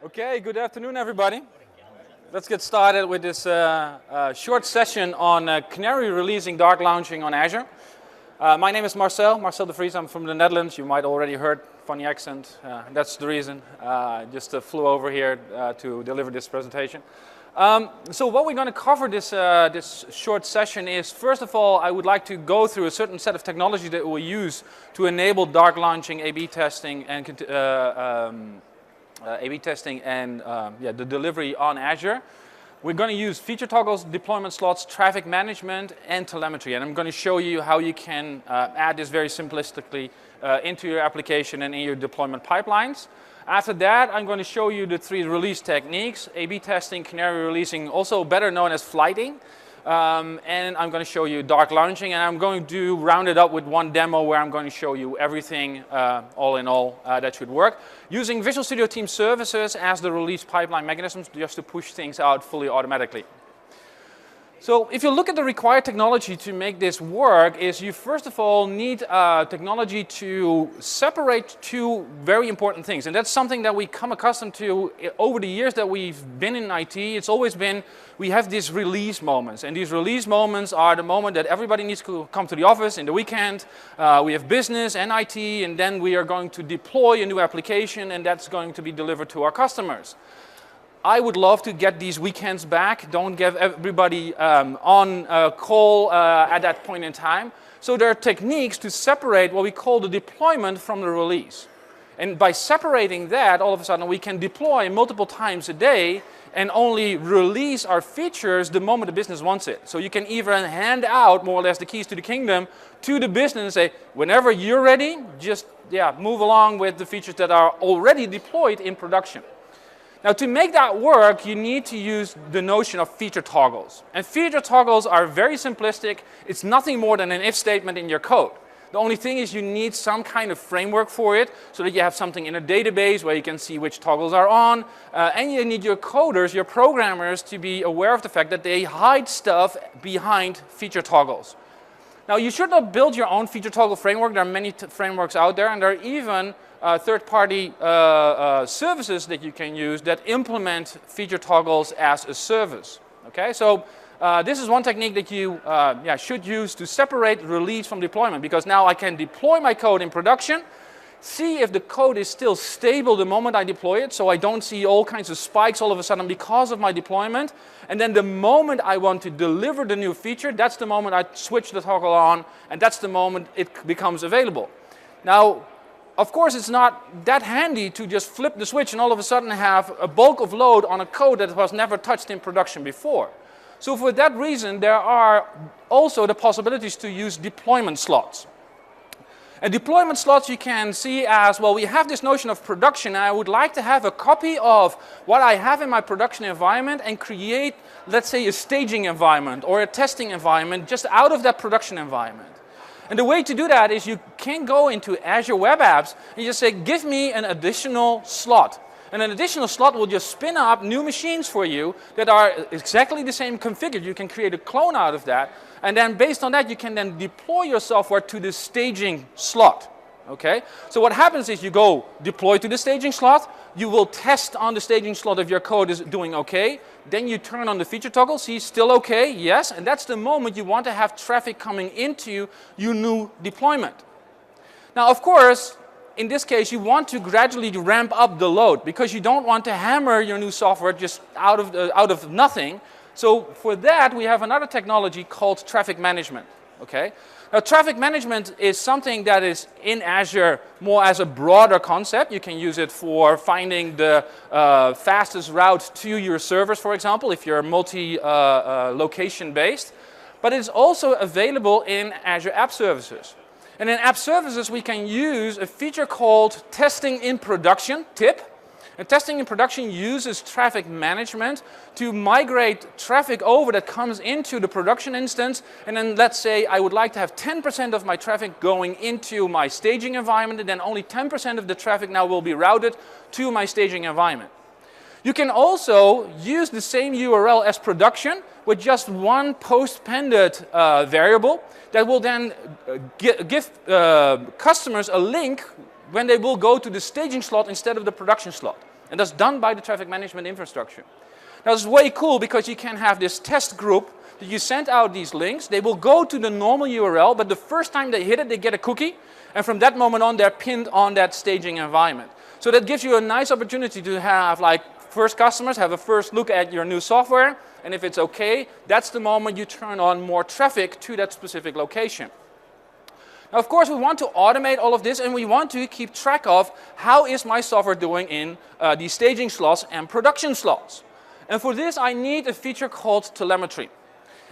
Okay, good afternoon everybody. Let's get started with this short session on Canary releasing dark launching on Azure. My name is Marcel de Vries. I'm from the Netherlands. You might already heard funny accent. That's the reason. Just flew over here to deliver this presentation. So what we're going to cover this short session is, first of all, I would like to go through a certain set of technology that we'll use to enable dark launching, A/B testing, and the delivery on Azure. We're going to use feature toggles, deployment slots, traffic management, and telemetry. And I'm going to show you how you can add this very simplistically into your application and in your deployment pipelines. After that, I'm going to show you the 3 release techniques: A/B testing, Canary releasing, also better known as flighting. And I'm going to show you dark launching, and I'm going to round it up with one demo where I'm going to show you everything, all in all, that should work. Using Visual Studio Team Services as the release pipeline mechanisms just to push things out fully automatically. So if you look at the required technology to make this work, is you first of all need technology to separate 2 very important things. And that's something that we come accustomed to over the years that we've been in IT. It's always been, we have these release moments. And these release moments are the moment that everybody needs to come to the office in the weekend. We have business and IT, and then we are going to deploy a new application, and that's going to be delivered to our customers. I would love to get these weekends back. Don't give everybody on call at that point in time. So there are techniques to separate what we call the deployment from the release. And by separating that, all of a sudden we can deploy multiple times a day and only release our features the moment the business wants it. So you can even hand out more or less the keys to the kingdom to the business and say, whenever you're ready, just move along with the features that are already deployed in production. Now, to make that work, you need to use the notion of feature toggles. And feature toggles are very simplistic. It's nothing more than an if statement in your code. The only thing is you need some kind of framework for it so that you have something in a database where you can see which toggles are on. And you need your coders, your programmers, to be aware of the fact that they hide stuff behind feature toggles. Now, you should not build your own feature toggle framework. There are many frameworks out there, and there are even third-party services that you can use that implement feature toggles as a service. Okay, so this is one technique that you should use to separate release from deployment, because now I can deploy my code in production, see if the code is still stable the moment I deploy it, so I don't see all kinds of spikes all of a sudden because of my deployment. And then the moment I want to deliver the new feature, that's the moment I switch the toggle on, and that's the moment it becomes available. Now, of course, it's not that handy to just flip the switch and all of a sudden have a bulk of load on a code that was never touched in production before. So for that reason, there are also the possibilities to use deployment slots. And deployment slots you can see as, well, we have this notion of production, and I would like to have a copy of what I have in my production environment and create, let's say, a staging environment or a testing environment just out of that production environment. And the way to do that is you can go into Azure Web Apps and you just say, give me an additional slot. And an additional slot will just spin up new machines for you that are exactly the same configured. You can create a clone out of that. And then based on that, you can then deploy your software to the staging slot. Okay? So what happens is you go deploy to the staging slot. You will test on the staging slot if your code is doing okay. Then you turn on the feature toggle, see still okay, yes. And that's the moment you want to have traffic coming into your new deployment. Now, of course, in this case, you want to gradually ramp up the load because you don't want to hammer your new software just out of nothing. So for that, we have another technology called traffic management. Okay? Now, traffic management is something that is in Azure more as a broader concept. You can use it for finding the fastest route to your servers, for example, if you're multi-location based. But it's also available in Azure App Services. And in App Services, we can use a feature called Testing in Production, TIP. And testing in production uses traffic management to migrate traffic over that comes into the production instance. And then let's say I would like to have 10% of my traffic going into my staging environment, and then only 10% of the traffic now will be routed to my staging environment. You can also use the same URL as production with just one post-pended variable that will then give customers a link when they will go to the staging slot instead of the production slot. And that's done by the traffic management infrastructure. Now it's way cool because you can have this test group that you send out these links. They will go to the normal URL, but the first time they hit it, they get a cookie. And from that moment on, they're pinned on that staging environment. So that gives you a nice opportunity to have, like, first customers have a first look at your new software. And if it's okay, that's the moment you turn on more traffic to that specific location. Now, of course, we want to automate all of this, and we want to keep track of how is my software doing in these staging slots and production slots. And for this, I need a feature called telemetry.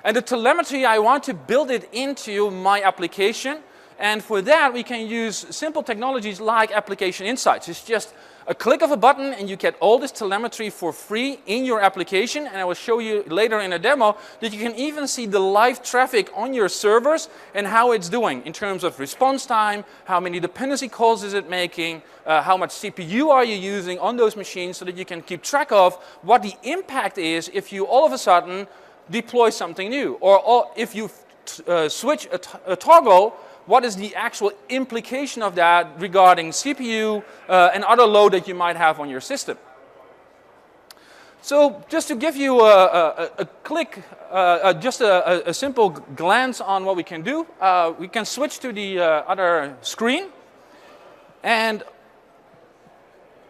And the telemetry, I want to build it into my application. And for that, we can use simple technologies like application insights. It's just a click of a button and you get all this telemetry for free in your application. And I will show you later in a demo that you can even see the live traffic on your servers and how it's doing in terms of response time, how many dependency calls is it making, how much CPU are you using on those machines, so that you can keep track of what the impact is if you all of a sudden deploy something new. Or if you switch a toggle, what is the actual implication of that regarding CPU and other load that you might have on your system. So just to give you a simple glance on what we can do, we can switch to the other screen. And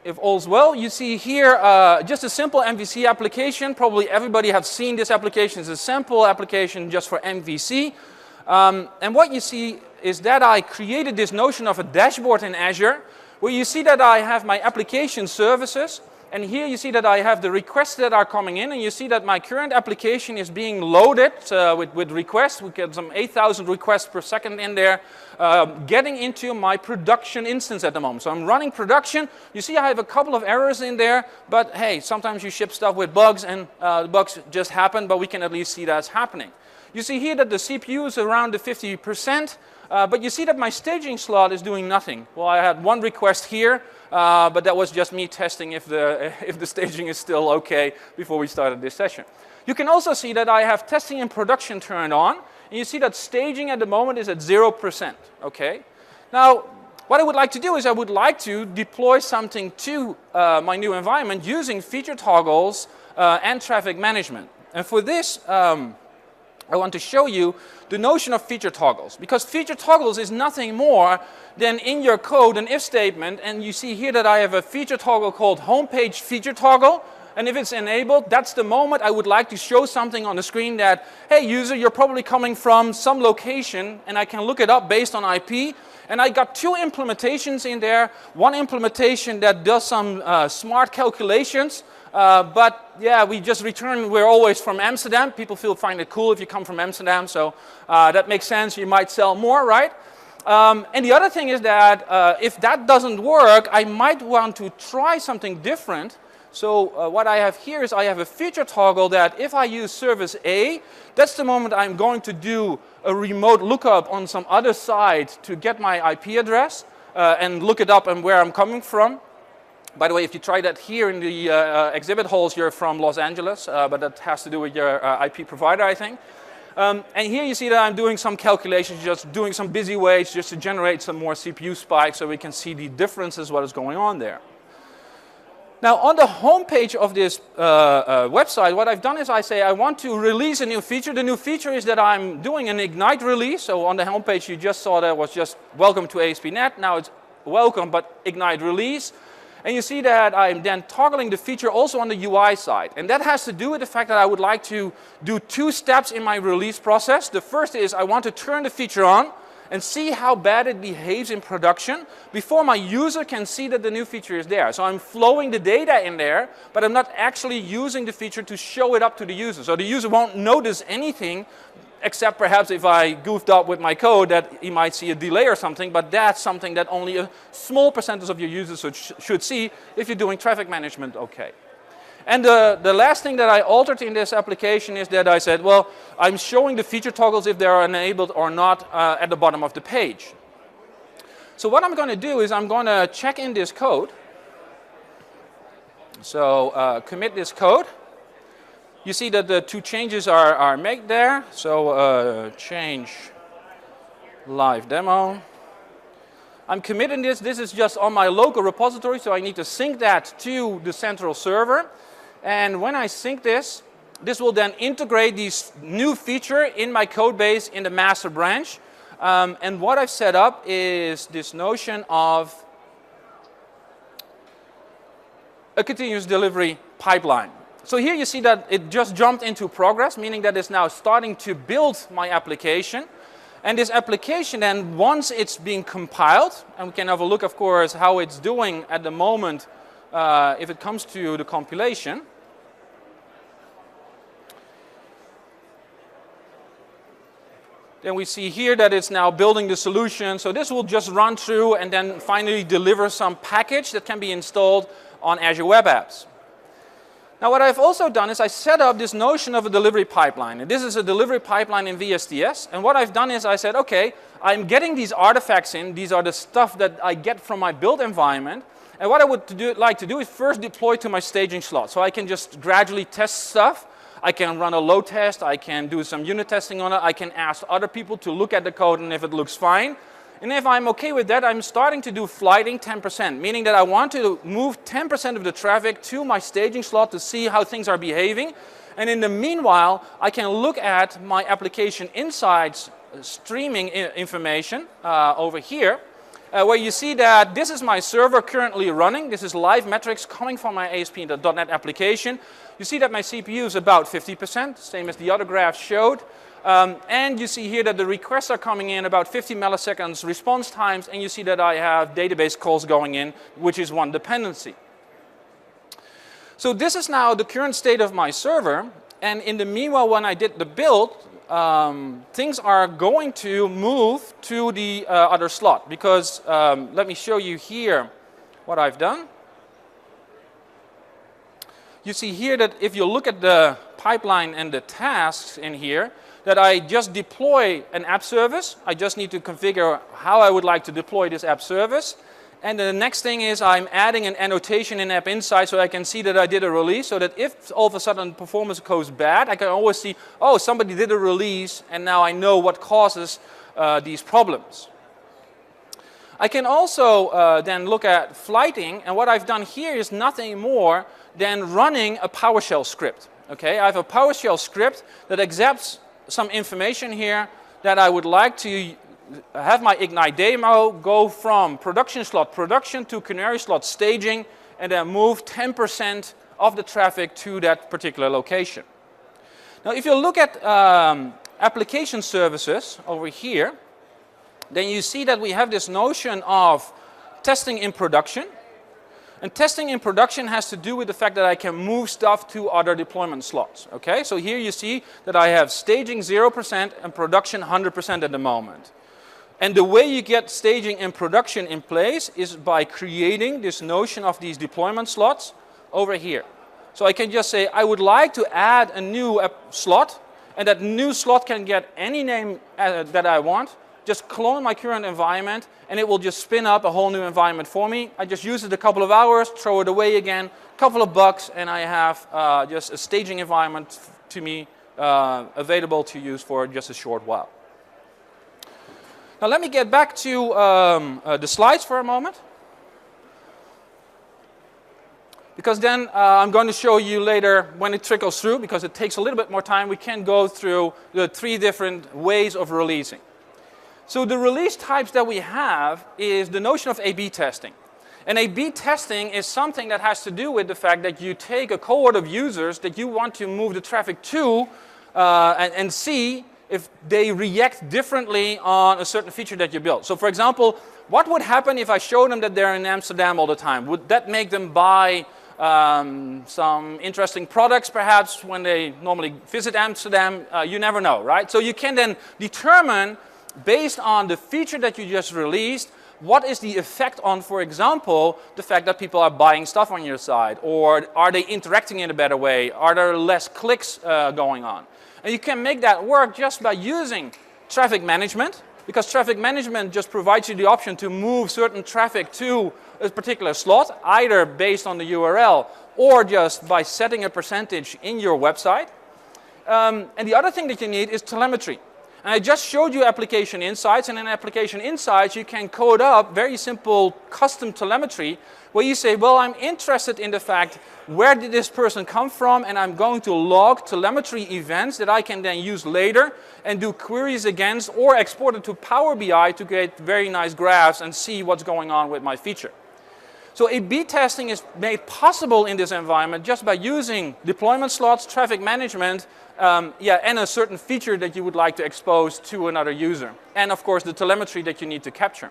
if all's well, you see here just a simple MVC application. Probably everybody has seen this application. It's a sample application just for MVC. And what you see is that I created this notion of a dashboard in Azure, where you see that I have my application services, and here you see that I have the requests that are coming in, and you see that my current application is being loaded with requests. We get some 8,000 requests per second in there, getting into my production instance at the moment. So I'm running production. You see I have a couple of errors in there, but hey, sometimes you ship stuff with bugs, and the bugs just happen, but we can at least see that's happening. You see here that the CPU is around the 50%, but you see that my staging slot is doing nothing. Well, I had one request here, but that was just me testing if the staging is still okay before we started this session. You can also see that I have testing in production turned on, and you see that staging at the moment is at 0%. Okay. Now, what I would like to do is I would like to deploy something to my new environment using feature toggles and traffic management. And for this, I want to show you the notion of feature toggles, because feature toggles is nothing more than in your code an if statement, and you see here that I have a feature toggle called homepage feature toggle, and if it's enabled, that's the moment I would like to show something on the screen that, hey user, you're probably coming from some location, and I can look it up based on IP. And I got two implementations in there. One implementation that does some smart calculations, but yeah, we just return, we're always from Amsterdam. People find it cool if you come from Amsterdam, so that makes sense. You might sell more, right? And the other thing is that if that doesn't work, I might want to try something different. So what I have here is I have a feature toggle that if I use service A, that's the moment I'm going to do a remote lookup on some other site to get my IP address and look it up and where I'm coming from. By the way, if you try that here in the exhibit halls, you're from Los Angeles, but that has to do with your IP provider, I think. And here you see that I'm doing some calculations, just doing some busy waits just to generate some more CPU spikes so we can see the differences, what is going on there. Now, on the home page of this website, what I've done is I say I want to release a new feature. The new feature is that I'm doing an Ignite release. So on the home page, you just saw that was just welcome to ASP.NET. Now it's welcome, but Ignite release. And you see that I'm then toggling the feature also on the UI side. And that has to do with the fact that I would like to do two steps in my release process. The first is I want to turn the feature on and see how bad it behaves in production before my user can see that the new feature is there. So I'm flowing the data in there, but I'm not actually using the feature to show it up to the user. So the user won't notice anything, except perhaps if I goofed up with my code that he might see a delay or something, but that's something that only a small percentage of your users should see if you're doing traffic management okay. And the last thing that I altered in this application is that I said, well, I'm showing the feature toggles if they are enabled or not at the bottom of the page. So what I'm going to do is I'm going to check in this code. So commit this code. You see that the two changes are made there. So change live demo. I'm committing this. This is just on my local repository, so I need to sync that to the central server. And when I sync this, this will then integrate this new feature in my code base in the master branch. And what I've set up is this notion of a continuous delivery pipeline. So here you see that it just jumped into progress, meaning that it's now starting to build my application. And this application then, once it's being compiled, and we can have a look, of course, how it's doing at the moment if it comes to the compilation. Then we see here that it's now building the solution. So this will just run through and then finally deliver some package that can be installed on Azure Web Apps. Now what I've also done is I set up this notion of a delivery pipeline. And this is a delivery pipeline in VSTS. And what I've done is I said, okay, I'm getting these artifacts in. These are the stuff that I get from my build environment. And what I would like to do is first deploy to my staging slot. So I can just gradually test stuff. I can run a load test. I can do some unit testing on it. I can ask other people to look at the code, and if it looks fine. And if I'm okay with that, I'm starting to do flighting 10%, meaning that I want to move 10% of the traffic to my staging slot to see how things are behaving. And in the meanwhile, I can look at my application insights streaming information over here, where you see that this is my server currently running. This is live metrics coming from my ASP.NET application. You see that my CPU is about 50%, same as the other graph showed. And you see here that the requests are coming in about 50 milliseconds response times, and you see that I have database calls going in, which is one dependency. So this is now the current state of my server, and in the meanwhile when I did the build, things are going to move to the other slot, because let me show you here what I've done. You see here that if you look at the pipeline and the tasks in here, that I just deploy an app service. I just need to configure how I would like to deploy this app service. And the next thing is I'm adding an annotation in App Insight so I can see that I did a release, so that if all of a sudden performance goes bad, I can always see, oh, somebody did a release, and now I know what causes these problems. I can also then look at flighting, and what I've done here is nothing more than running a PowerShell script. Okay, I have a PowerShell script that accepts some information here that I would like to have my Ignite demo go from production slot production to Canary slot staging, and then move 10% of the traffic to that particular location. Now if you look at application services over here, then you see that we have this notion of testing in production. And testing in production has to do with the fact that I can move stuff to other deployment slots. Okay, so here you see that I have staging 0% and production 100% at the moment. And the way you get staging and production in place is by creating this notion of these deployment slots over here. So I can just say I would like to add a new slot, and that new slot can get any name that I want. Just clone my current environment, and it will just spin up a whole new environment for me. I just use it a couple of hours, throw it away again, a couple of bucks, and I have just a staging environment to me available to use for just a short while. Now let me get back to the slides for a moment, because then I'm going to show you later when it trickles through, because it takes a little bit more time. We can go through the 3 different ways of releasing. So the release types that we have is the notion of A/B testing. And A/B testing is something that has to do with the fact that you take a cohort of users that you want to move the traffic to and see if they react differently on a certain feature that you built. So for example, what would happen if I show them that they're in Amsterdam all the time? Would that make them buy some interesting products perhaps when they normally visit Amsterdam? You never know, right? So you can then determine, based on the feature that you just released, what is the effect on, for example, the fact that people are buying stuff on your site? Or are they interacting in a better way? Are there less clicks going on? And you can make that work just by using traffic management, because traffic management just provides you the option to move certain traffic to a particular slot, either based on the URL or just by setting a percentage in your website. And the other thing that you need is telemetry. And I just showed you application insights, and in application insights you can code up very simple custom telemetry where you say, well, I'm interested in the fact where did this person come from, and I'm going to log telemetry events that I can then use later and do queries against or export it to Power BI to get very nice graphs and see what's going on with my feature. So A/B testing is made possible in this environment just by using deployment slots, traffic management, and a certain feature that you would like to expose to another user. And of course the telemetry that you need to capture.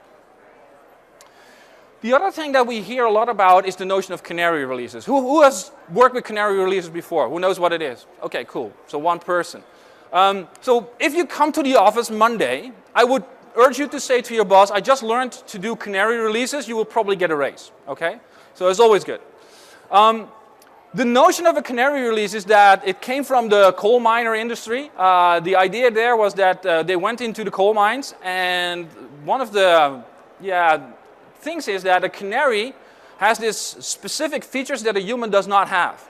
The other thing that we hear a lot about is the notion of Canary releases. Who has worked with Canary releases before? Who knows what it is? Okay, cool. So one person. So if you come to the office Monday, I would urge you to say to your boss, I just learned to do Canary releases, you will probably get a raise, okay? So it's always good. The notion of a Canary release is that it came from the coal miner industry. The idea there was that they went into the coal mines, and one of the things is that a Canary has these specific features that a human does not have.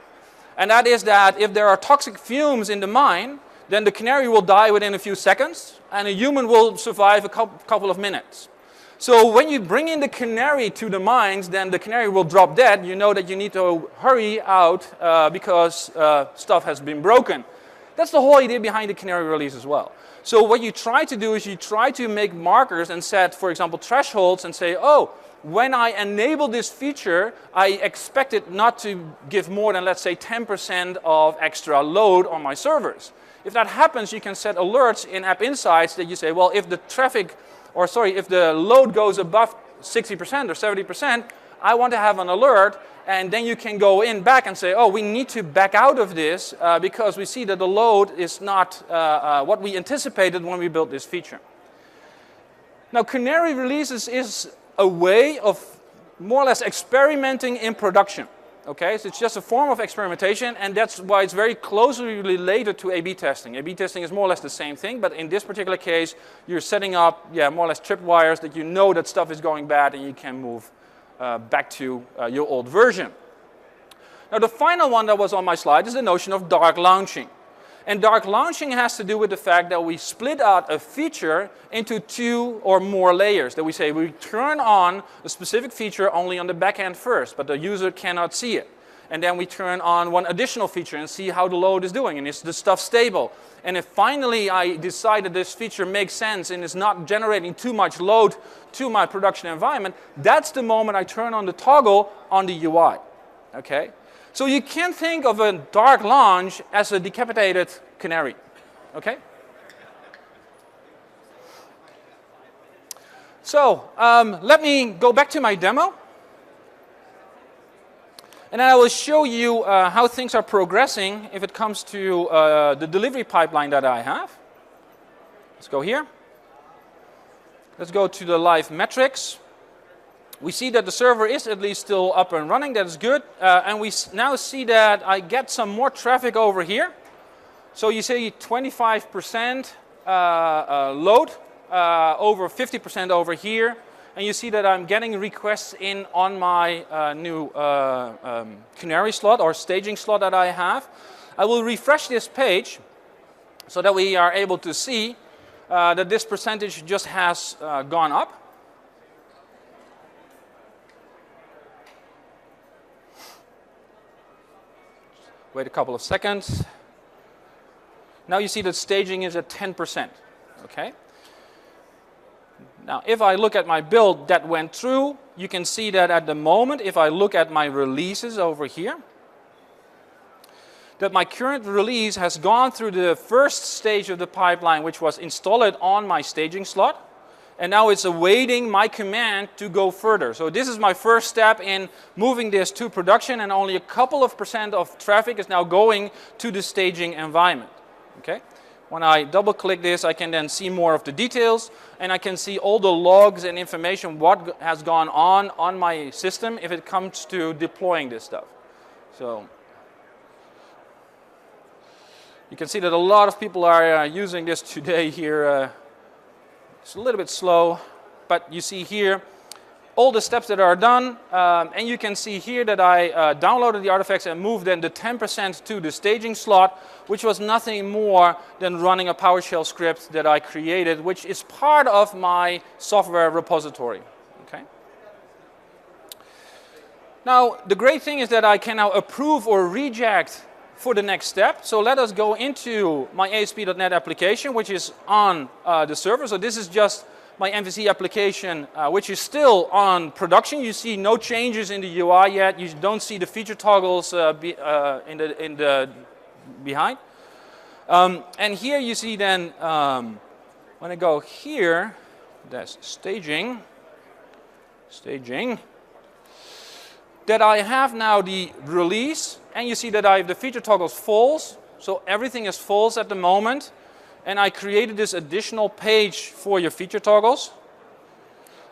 And that is that if there are toxic fumes in the mine, then the Canary will die within a few seconds, and a human will survive a couple of minutes. So when you bring in the Canary to the mines, then the Canary will drop dead. You know that you need to hurry out because stuff has been broken. That's the whole idea behind the Canary release as well. So what you try to do is you try to make markers and set, for example, thresholds and say, oh, when I enable this feature, I expect it not to give more than, let's say, 10% of extra load on my servers. If that happens, you can set alerts in App Insights that you say, well, if the load goes above 60% or 70%, I want to have an alert, and then you can go in back and say, oh, we need to back out of this because we see that the load is not what we anticipated when we built this feature. Now, Canary releases is a way of more or less experimenting in production. Okay, so it's just a form of experimentation, and that's why it's very closely related to A/B testing. A/B testing is more or less the same thing, but in this particular case, you're setting up, more or less tripwires that you know that stuff is going bad, and you can move back to your old version. Now, the final one that was on my slide is the notion of dark launching. And dark launching has to do with the fact that we split out a feature into 2 or more layers. That we say we turn on a specific feature only on the back end first, but the user cannot see it. And then we turn on one additional feature and see how the load is doing, and is the stuff stable. And if finally I decide that this feature makes sense and is not generating too much load to my production environment, that's the moment I turn on the toggle on the UI. Okay? So you can think of a dark launch as a decapitated canary, okay? So let me go back to my demo. And then I will show you how things are progressing if it comes to the delivery pipeline that I have. Let's go here. Let's go to the live metrics. We see that the server is at least still up and running. That is good. And we now see that I get some more traffic over here. So you see 25% load, over 50% over here. And you see that I'm getting requests in on my new Canary slot or staging slot that I have. I will refresh this page so that we are able to see that this percentage just has gone up. Wait a couple of seconds. Now you see that staging is at 10%. Okay. Now, if I look at my build that went through, you can see that at the moment, if I look at my releases over here, that my current release has gone through the first stage of the pipeline, which was installed on my staging slot. And now it's awaiting my command to go further. So this is my first step in moving this to production, and only a couple of % of traffic is now going to the staging environment. Okay? When I double click this, I can then see more of the details, and I can see all the logs and information what has gone on my system if it comes to deploying this stuff. So you can see that a lot of people are using this today here. It's a little bit slow, but you see here all the steps that are done, and you can see here that I downloaded the artifacts and moved then the 10% to the staging slot, which was nothing more than running a PowerShell script that I created, which is part of my software repository. Okay. Now, the great thing is that I can now approve or reject for the next step. So let us go into my ASP.NET application, which is on the server. So this is just my MVC application, which is still on production. You see no changes in the UI yet. You don't see the feature toggles in the behind. And here you see then, when I go here, that's staging, that I have now the release, and you see that I have the feature toggles false. So everything is false at the moment. And I created this additional page for your feature toggles.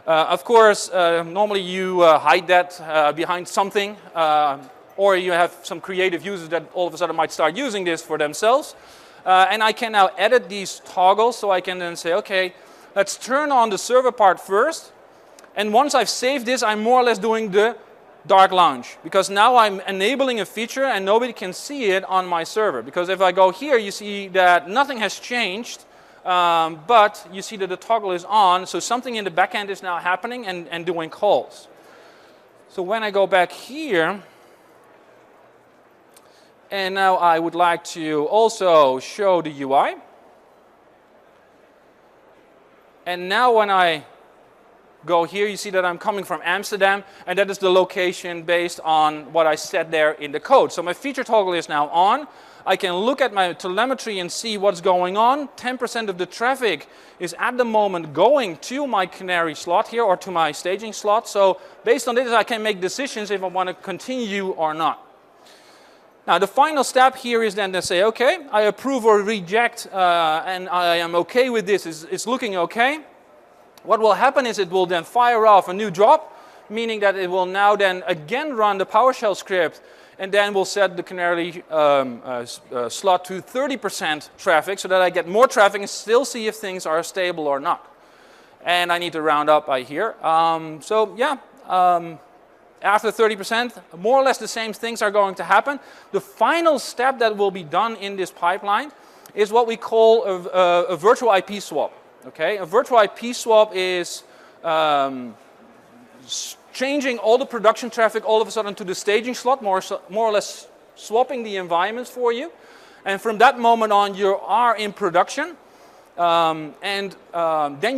Of course, normally you hide that behind something, or you have some creative users that all of a sudden might start using this for themselves. And I can now edit these toggles, so I can then say, okay, let's turn on the server part first. And once I've saved this, I'm more or less doing the dark launch, because now I'm enabling a feature and nobody can see it on my server. Because if I go here, you see that nothing has changed, but you see that the toggle is on, so something in the backend is now happening and doing calls. So when I go back here, and now I would like to also show the UI. And now when I go here, you see that I'm coming from Amsterdam, and that is the location based on what I set there in the code. So my feature toggle is now on. I can look at my telemetry and see what's going on. 10% of the traffic is at the moment going to my Canary slot here, or to my staging slot. So based on this, I can make decisions if I want to continue or not. Now the final step here is then to say, okay, I approve or reject, and I am okay with this. It's looking okay. What will happen is it will then fire off a new job, meaning that it will now then again run the PowerShell script, and then we'll set the Canary slot to 30% traffic, so that I get more traffic and still see if things are stable or not. And I need to round up by here. So yeah, after 30%, more or less the same things are going to happen. The final step that will be done in this pipeline is what we call a virtual IP swap. Okay, a virtual IP swap is changing all the production traffic all of a sudden to the staging slot, more or less swapping the environments for you. And from that moment on, you are in production. Then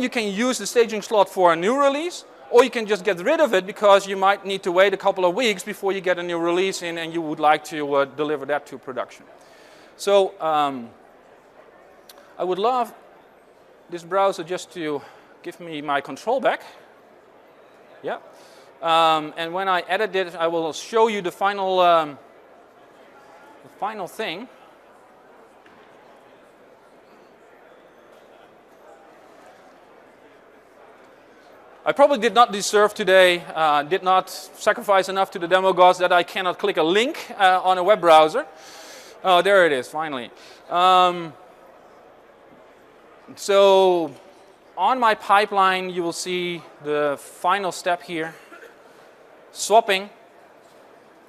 you can use the staging slot for a new release, or you can just get rid of it because you might need to wait a couple of weeks before you get a new release in and you would like to deliver that to production. So I would love this browser just to give me my control back. Yeah. And when I edit it, I will show you the final thing. I probably did not deserve today, did not sacrifice enough to the demo gods that I cannot click a link on a web browser. Oh, there it is, finally. So on my pipeline, you will see the final step here, swapping.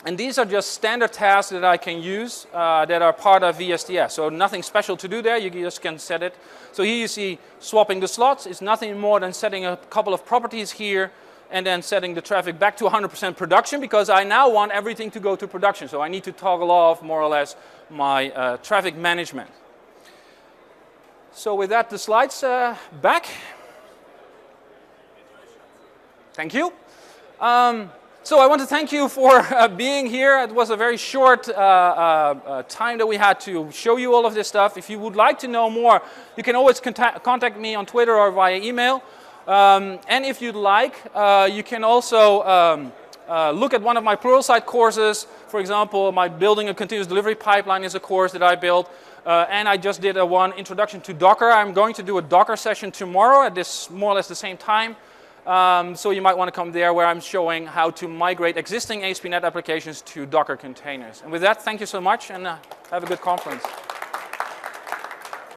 And these are just standard tasks that I can use that are part of VSTS. So nothing special to do there, you just can set it. So here you see swapping the slots. It's nothing more than setting a couple of properties here and then setting the traffic back to 100% production, because I now want everything to go to production. So I need to toggle off more or less my traffic management. So with that, the slides back. Thank you. So I want to thank you for being here. It was a very short time that we had to show you all of this stuff. If you would like to know more, you can always contact me on Twitter or via email. And if you'd like, you can also look at one of my Pluralsight courses. For example, my Building a Continuous Delivery Pipeline is a course that I built. And I just did one introduction to Docker. I'm going to do a Docker session tomorrow at this more or less the same time. So you might want to come there, where I'm showing how to migrate existing ASP.NET applications to Docker containers. And with that, thank you so much, and have a good conference.